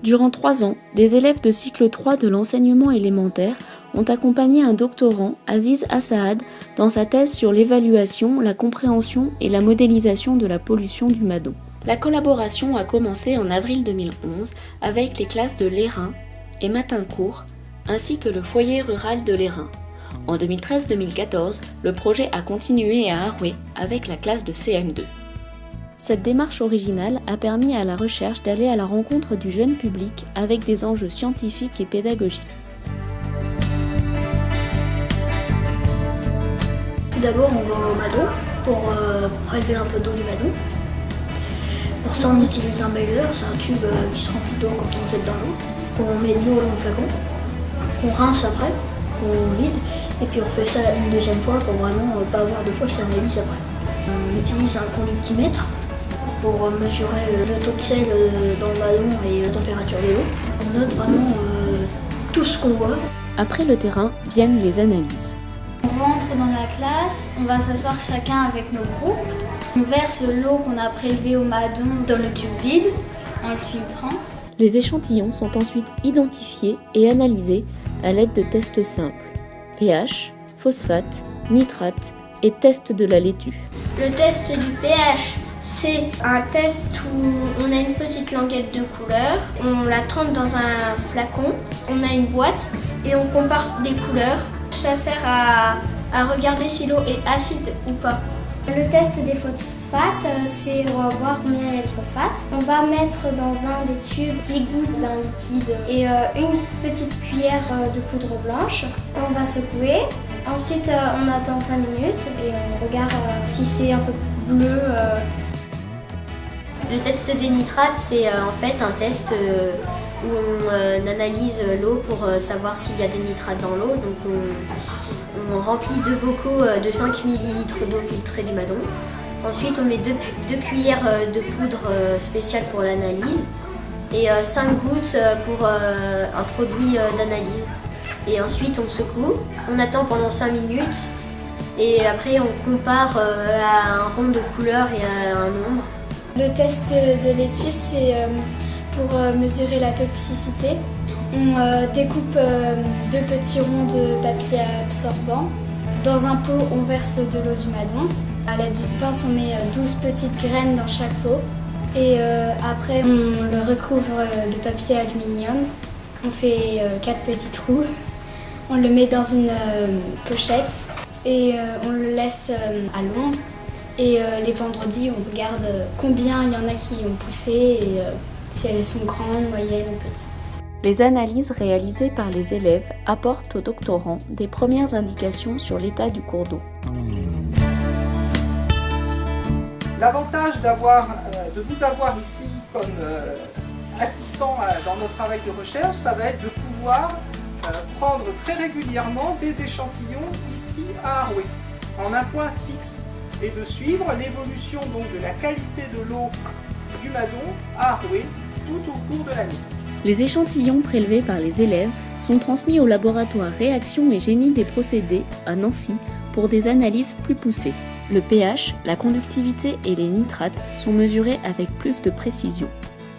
Durant 3 ans, des élèves de cycle 3 de l'enseignement élémentaire ont accompagné un doctorant, Aziz Assaad, dans sa thèse sur l'évaluation, la compréhension et la modélisation de la pollution du Madon. La collaboration a commencé en avril 2011 avec les classes de Lérins et Matincourt, ainsi que le foyer rural de Lérins. En 2013-2014, le projet a continué à Arouet avec la classe de CM2. Cette démarche originale a permis à la recherche d'aller à la rencontre du jeune public avec des enjeux scientifiques et pédagogiques. Tout d'abord, on va au Madon pour prélever un peu d'eau du Madon. Pour ça, on utilise un baigeur, c'est un tube qui se remplit d'eau quand on le jette dans l'eau. On met de l'eau dans le flacon, on rince après, on vide, et puis on fait ça une deuxième fois pour vraiment pas avoir de fausse analyse après. On utilise un conductimètre pour mesurer le taux de sel dans le Madon et la température de l'eau. On note vraiment tout ce qu'on voit. Après le terrain viennent les analyses. On rentre dans la classe, on va s'asseoir chacun avec nos groupes. On verse l'eau qu'on a prélevée au Madon dans le tube vide en le filtrant. Les échantillons sont ensuite identifiés et analysés à l'aide de tests simples. pH, phosphate, nitrate et test de la laitue. Le test du pH, c'est un test où on a une petite languette de couleur, on la trempe dans un flacon, on a une boîte et on compare les couleurs. Ça sert à regarder si l'eau est acide ou pas. Le test des phosphates, c'est pour voir combien il y a de phosphate. On va mettre dans un des tubes 10 gouttes d'un liquide et une petite cuillère de poudre blanche. On va secouer. Ensuite, on attend 5 minutes et on regarde si c'est un peu bleu. Le test des nitrates, c'est en fait un test où on analyse l'eau pour savoir s'il y a des nitrates dans l'eau. Donc on remplit 2 bocaux de 5 ml d'eau filtrée du Madon. Ensuite, on met 2 cuillères de poudre spéciale pour l'analyse et 5 gouttes pour un produit d'analyse. Et ensuite, on secoue. On attend pendant 5 minutes et après, on compare à un rond de couleur et à un nombre. Le test de laitue, c'est pour mesurer la toxicité. On découpe 2 petits ronds de papier absorbant. Dans un pot, on verse de l'eau du Madon. À l'aide d'une pince, on met 12 petites graines dans chaque pot. Et après, on le recouvre de papier aluminium. On fait 4 petits trous. On le met dans une pochette et on le laisse à l'ombre. Et les vendredis, on regarde combien il y en a qui ont poussé et si elles sont grandes, moyennes ou petites. Les analyses réalisées par les élèves apportent aux doctorants des premières indications sur l'état du cours d'eau. L'avantage de vous avoir ici comme assistant dans notre travail de recherche, ça va être de pouvoir prendre très régulièrement des échantillons ici à Arouet, en un point fixe, et de suivre l'évolution donc de la qualité de l'eau du Madon à Arouet tout au cours de l'année. Les échantillons prélevés par les élèves sont transmis au laboratoire Réaction et Génie des procédés à Nancy pour des analyses plus poussées. Le pH, la conductivité et les nitrates sont mesurés avec plus de précision.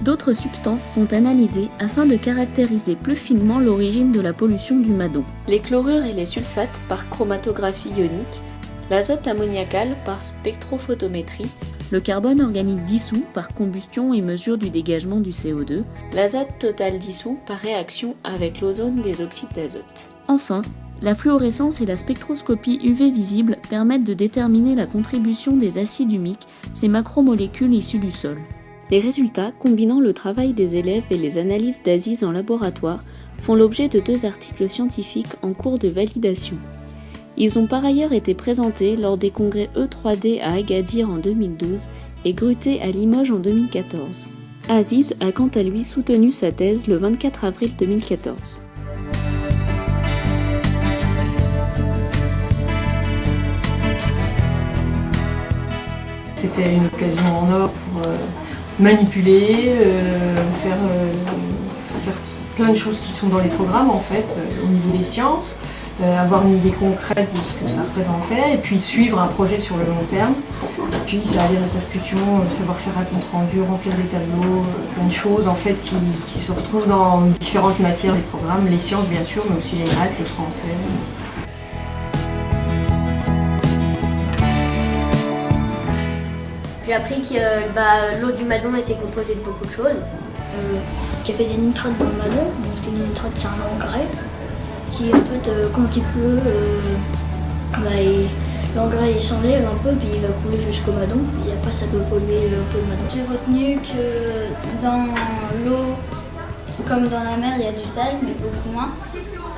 D'autres substances sont analysées afin de caractériser plus finement l'origine de la pollution du Madon. Les chlorures et les sulfates par chromatographie ionique, l'azote ammoniacal par spectrophotométrie, le carbone organique dissous par combustion et mesure du dégagement du CO2, l'azote total dissous par réaction avec l'ozone des oxydes d'azote. Enfin, la fluorescence et la spectroscopie UV visible permettent de déterminer la contribution des acides humiques, ces macromolécules issues du sol. Les résultats, combinant le travail des élèves et les analyses d'Aziz en laboratoire, font l'objet de 2 articles scientifiques en cours de validation. Ils ont par ailleurs été présentés lors des congrès E3D à Agadir en 2012 et Gruté à Limoges en 2014. Aziz a quant à lui soutenu sa thèse le 24 avril 2014. C'était une occasion en or pour manipuler, faire plein de choses qui sont dans les programmes en fait, au niveau des sciences. Avoir une idée concrète de ce que ça représentait et puis suivre un projet sur le long terme. puis ça a des répercussions, savoir faire un compte rendu, remplir des tableaux, plein de choses en fait qui se retrouvent dans différentes matières des programmes, les sciences bien sûr, mais aussi les maths, le français. J'ai appris que l'eau du Madon était composée de beaucoup de choses. Qui a fait des nitrates dans le Madon. Donc les nitrates, c'est un engrais qui en fait quand il pleut, l'engrais il s'enlève un peu puis il va couler jusqu'au Madon et après ça peut polluer un peu le Madon. J'ai retenu que dans l'eau, comme dans la mer, il y a du sel, mais beaucoup moins.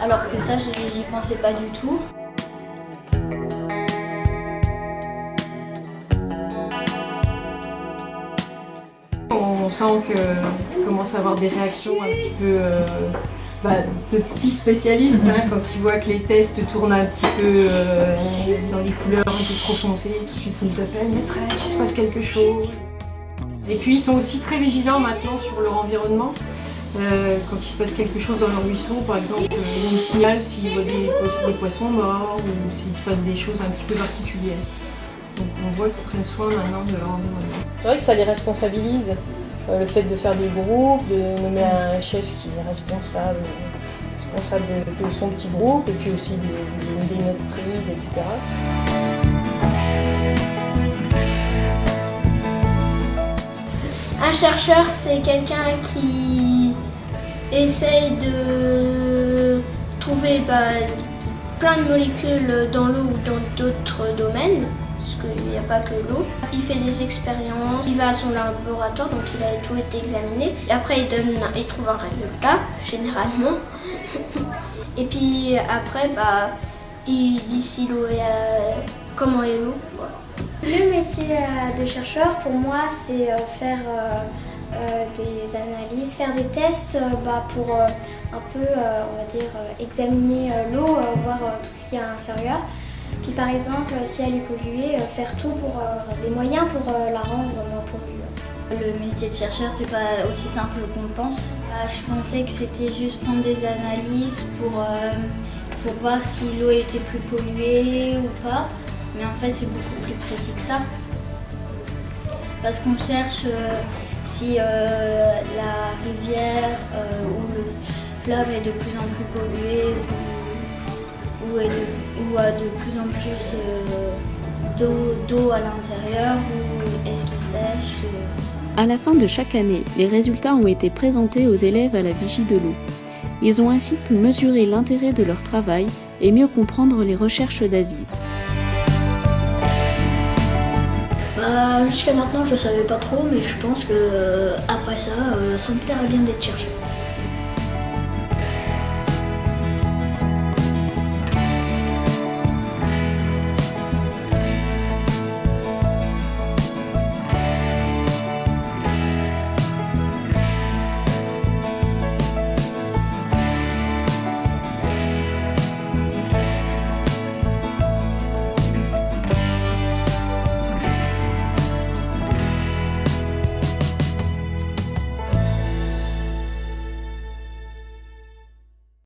Alors que ça, j'y pensais pas du tout. On sent qu'on commence à avoir des réactions un petit peu de petits spécialistes, quand ils voient que les tests tournent un petit peu dans les couleurs un peu trop foncées, tout de suite ils nous appellent « Maîtresse, il se passe quelque chose ». Et puis ils sont aussi très vigilants maintenant sur leur environnement. Quand il se passe quelque chose dans leur ruisseau, par exemple, ils nous signalent s'ils voient des poissons morts ou s'il se passe des choses un petit peu particulières. Donc on voit qu'ils prennent soin maintenant de leur environnement. C'est vrai que ça les responsabilise, le fait de faire des groupes, de nommer un chef qui est responsable de son petit groupe et puis aussi des notes prises, etc. Un chercheur, c'est quelqu'un qui essaye de trouver plein de molécules dans l'eau ou dans d'autres domaines, parce qu'il n'y a pas que l'eau. Il fait des expériences, il va à son laboratoire, donc il a tout été examiné. Et après, il trouve un résultat, généralement. Et puis après, il dit si l'eau est... comment est l'eau. Voilà. Le métier de chercheur, pour moi, c'est faire des analyses, faire des tests pour un peu, on va dire, examiner l'eau, voir tout ce qu'il y a à l'intérieur. Puis par exemple, si elle est polluée, faire tout pour des moyens pour la rendre moins polluante. Le métier de chercheur, c'est pas aussi simple qu'on le pense. Je pensais que c'était juste prendre des analyses pour voir si l'eau était plus polluée ou pas. Mais en fait, c'est beaucoup plus précis que ça. Parce qu'on cherche si la rivière ou le fleuve est de plus en plus pollué ou a de plus en plus d'eau à l'intérieur ou est-ce qu'il sèche. À la fin de chaque année, les résultats ont été présentés aux élèves à la vigie de l'eau. Ils ont ainsi pu mesurer l'intérêt de leur travail et mieux comprendre les recherches d'Aziz. Jusqu'à maintenant, je savais pas trop, mais je pense que après ça me plairait bien d'être chercheur.